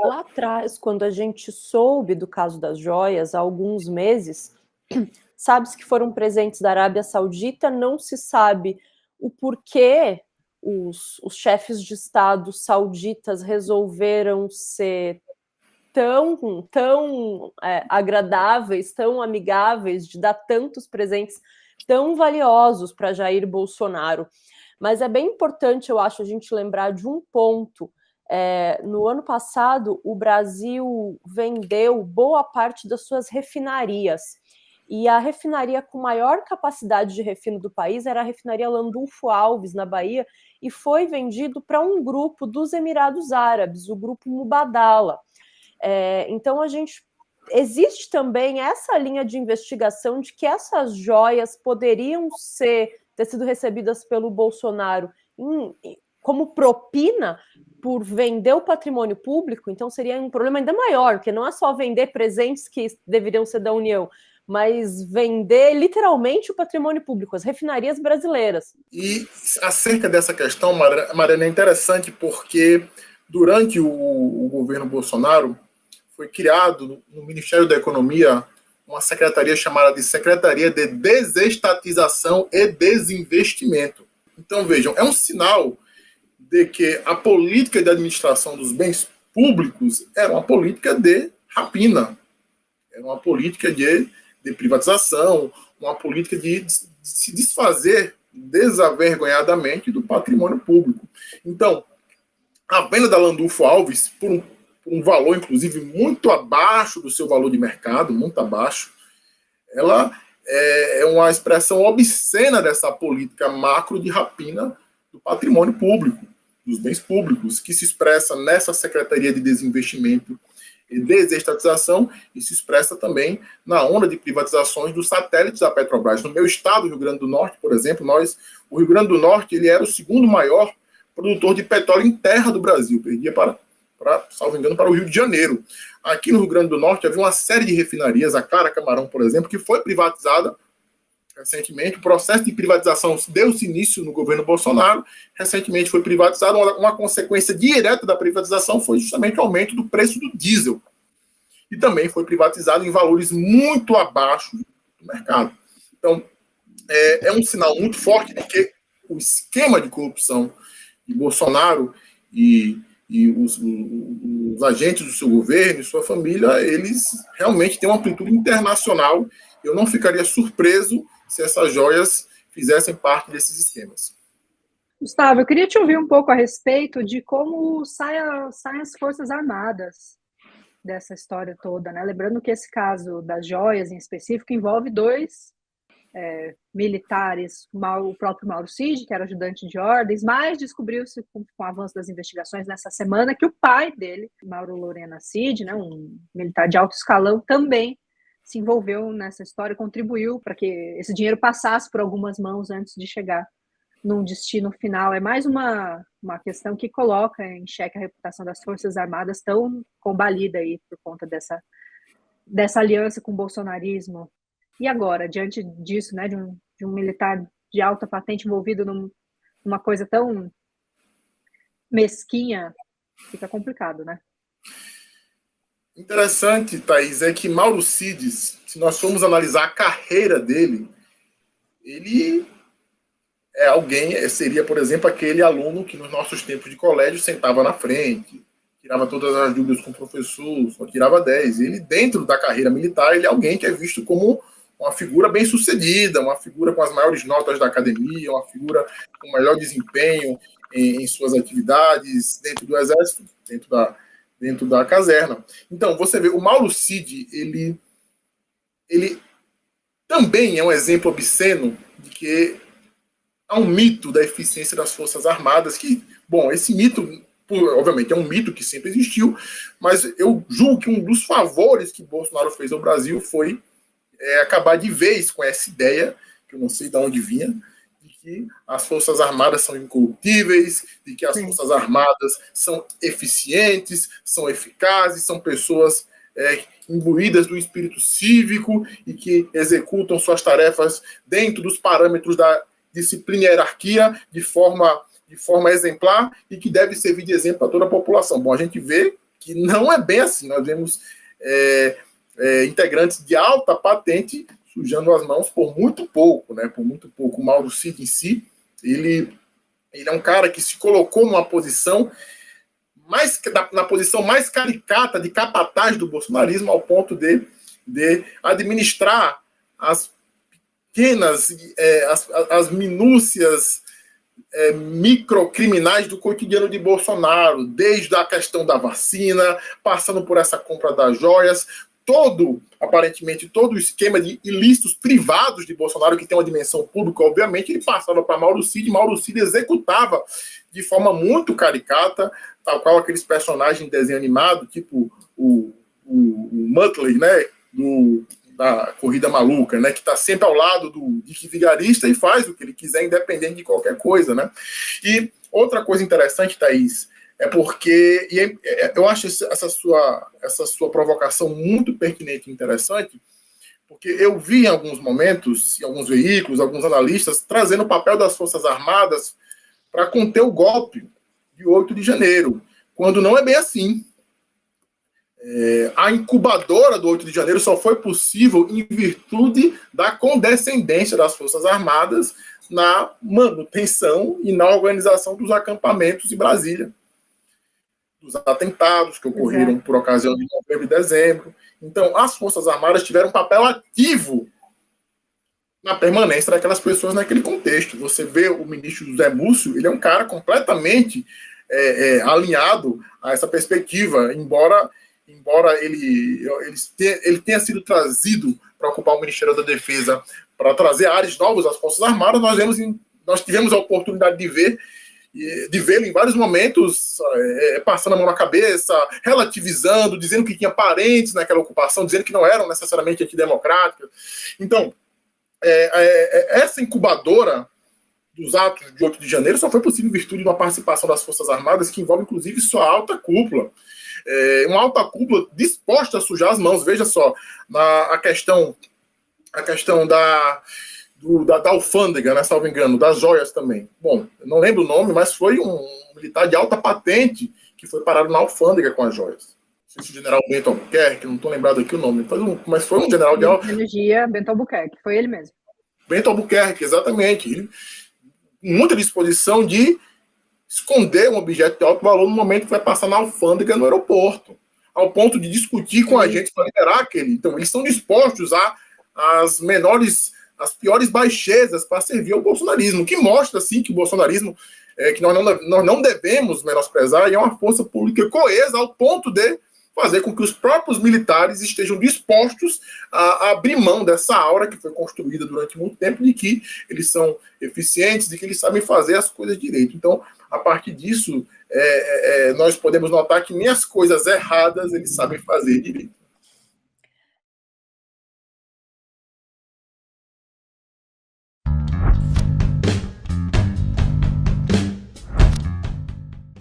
lá atrás, quando a gente soube do caso das joias, há alguns meses, sabe-se que foram presentes da Arábia Saudita, não se sabe o porquê os chefes de Estado sauditas resolveram ser tão agradáveis, tão amigáveis, de dar tantos presentes tão valiosos para Jair Bolsonaro. Mas é bem importante, eu acho, a gente lembrar de um ponto. No ano passado, o Brasil vendeu boa parte das suas refinarias. E a refinaria com maior capacidade de refino do país era a refinaria Landulfo Alves, na Bahia, e foi vendido para um grupo dos Emirados Árabes, o grupo Mubadala. Então, existe também essa linha de investigação de que essas joias poderiam ter sido recebidas pelo Bolsonaro como propina por vender o patrimônio público. Então seria um problema ainda maior, porque não é só vender presentes que deveriam ser da União, mas vender literalmente o patrimônio público, as refinarias brasileiras. E acerca dessa questão, Mariana, é interessante porque durante o governo Bolsonaro foi criado no Ministério da Economia uma secretaria chamada de Secretaria de Desestatização e Desinvestimento. Então, vejam, é um sinal de que a política de administração dos bens públicos era uma política de rapina, era uma política de privatização, uma política de se desfazer desavergonhadamente do patrimônio público. Então, a venda da Landulfo Alves, por um valor, inclusive, muito abaixo do seu valor de mercado, muito abaixo, ela é uma expressão obscena dessa política macro de rapina do patrimônio público, dos bens públicos, que se expressa nessa Secretaria de Desinvestimento e Desestatização e se expressa também na onda de privatizações dos satélites da Petrobras. No meu estado, Rio Grande do Norte, por exemplo, o Rio Grande do Norte ele era o segundo maior produtor de petróleo em terra do Brasil, perdia salvo engano, para o Rio de Janeiro. Aqui no Rio Grande do Norte havia uma série de refinarias, a Clara Camarão, por exemplo, que foi privatizada recentemente. O processo de privatização deu-se início no governo Bolsonaro, recentemente foi privatizado. Uma consequência direta da privatização foi justamente o aumento do preço do diesel. E também foi privatizado em valores muito abaixo do mercado. Então, é um sinal muito forte de que o esquema de corrupção de Bolsonaro e os agentes do seu governo e sua família, eles realmente têm uma amplitude internacional. Eu não ficaria surpreso se essas joias fizessem parte desses esquemas. Gustavo, eu queria te ouvir um pouco a respeito de como saem as Forças Armadas dessa história toda, né? Lembrando que esse caso das joias, em específico, envolve dois militares, o próprio Mauro Cid, que era ajudante de ordens, mas descobriu-se com o avanço das investigações nessa semana que o pai dele, Mauro Lorena Cid, né, um militar de alto escalão, também se envolveu nessa história, contribuiu para que esse dinheiro passasse por algumas mãos antes de chegar num destino final. É mais uma questão que coloca em xeque a reputação das Forças Armadas, tão combalida aí por conta dessa aliança com o bolsonarismo. E agora, diante disso, né, de um militar de alta patente envolvido numa coisa tão mesquinha, fica complicado, né? Interessante, Thaís, é que Mauro Cid, se nós formos analisar a carreira dele, ele seria, por exemplo, aquele aluno que nos nossos tempos de colégio sentava na frente, tirava todas as dúvidas com o professor, só tirava 10. Ele, dentro da carreira militar, ele é alguém que é visto como uma figura bem-sucedida, uma figura com as maiores notas da academia, uma figura com o melhor desempenho em suas atividades dentro do Exército, dentro da caserna. Então, você vê, o Mauro Cid, ele também é um exemplo obsceno de que há um mito da eficiência das Forças Armadas, que, bom, esse mito, obviamente, é um mito que sempre existiu, mas eu julgo que um dos favores que Bolsonaro fez ao Brasil foi acabar de vez com essa ideia, que eu não sei de onde vinha, de que as Forças Armadas são incorruptíveis, de que as Forças Armadas são eficientes, são eficazes, são pessoas imbuídas do espírito cívico e que executam suas tarefas dentro dos parâmetros da disciplina e hierarquia de forma exemplar e que deve servir de exemplo para toda a população. Bom, a gente vê que não é bem assim. Nós vemos integrantes de alta patente sujando as mãos por muito pouco, né? Por muito pouco. O Mauro Cid em si, ele é um cara que se colocou numa posição na posição mais caricata de capataz do bolsonarismo, ao ponto de administrar as pequenas, as minúcias microcriminais do cotidiano de Bolsonaro, desde a questão da vacina, passando por essa compra das joias, aparentemente todo o esquema de ilícitos privados de Bolsonaro, que tem uma dimensão pública, obviamente, ele passava para Mauro Cid, executava de forma muito caricata, tal qual aqueles personagens de desenho animado, tipo o Muttley, né, da Corrida Maluca, né, que está sempre ao lado do Dick Vigarista e faz o que ele quiser, independente de qualquer coisa, né? E outra coisa interessante, Thaís, é porque eu acho essa sua provocação muito pertinente e interessante, porque eu vi em alguns momentos, em alguns veículos, alguns analistas, trazendo o papel das Forças Armadas para conter o golpe de 8 de janeiro, quando não é bem assim. A incubadora do 8 de janeiro só foi possível em virtude da condescendência das Forças Armadas na manutenção e na organização dos acampamentos em Brasília, dos atentados que ocorreram por ocasião de novembro e dezembro. Então, as Forças Armadas tiveram um papel ativo na permanência daquelas pessoas naquele contexto. Você vê o ministro José Múcio, ele é um cara completamente alinhado a essa perspectiva, embora ele tenha sido trazido para ocupar o Ministério da Defesa, para trazer áreas novas às Forças Armadas. Nós tivemos a oportunidade de vê-lo em vários momentos, passando a mão na cabeça, relativizando, dizendo que tinha parentes naquela ocupação, dizendo que não eram necessariamente antidemocráticas. Então, essa incubadora dos atos de 8 de janeiro só foi possível em virtude de uma participação das Forças Armadas que envolve, inclusive, sua alta cúpula. Uma alta cúpula disposta a sujar as mãos. Veja só, a questão da alfândega, né, salvo engano, das joias também. Bom, eu não lembro o nome, mas foi um militar de alta patente que foi parado na alfândega com as joias. Não sei se o general Bento Albuquerque, não estou lembrado aqui o nome, mas foi um general de energia, Bento Albuquerque, foi ele mesmo. Bento Albuquerque, exatamente. Muita disposição de esconder um objeto de alto valor no momento que vai passar na alfândega no aeroporto, ao ponto de discutir com a gente para liberar aquele. Então, eles estão dispostos as piores baixezas para servir ao bolsonarismo, que mostra, assim, que o bolsonarismo, que nós não devemos menosprezar, e é uma força pública coesa ao ponto de fazer com que os próprios militares estejam dispostos a abrir mão dessa aura que foi construída durante muito tempo, de que eles são eficientes, de que eles sabem fazer as coisas direito. Então, a partir disso, nós podemos notar que nem as coisas erradas eles sabem fazer direito.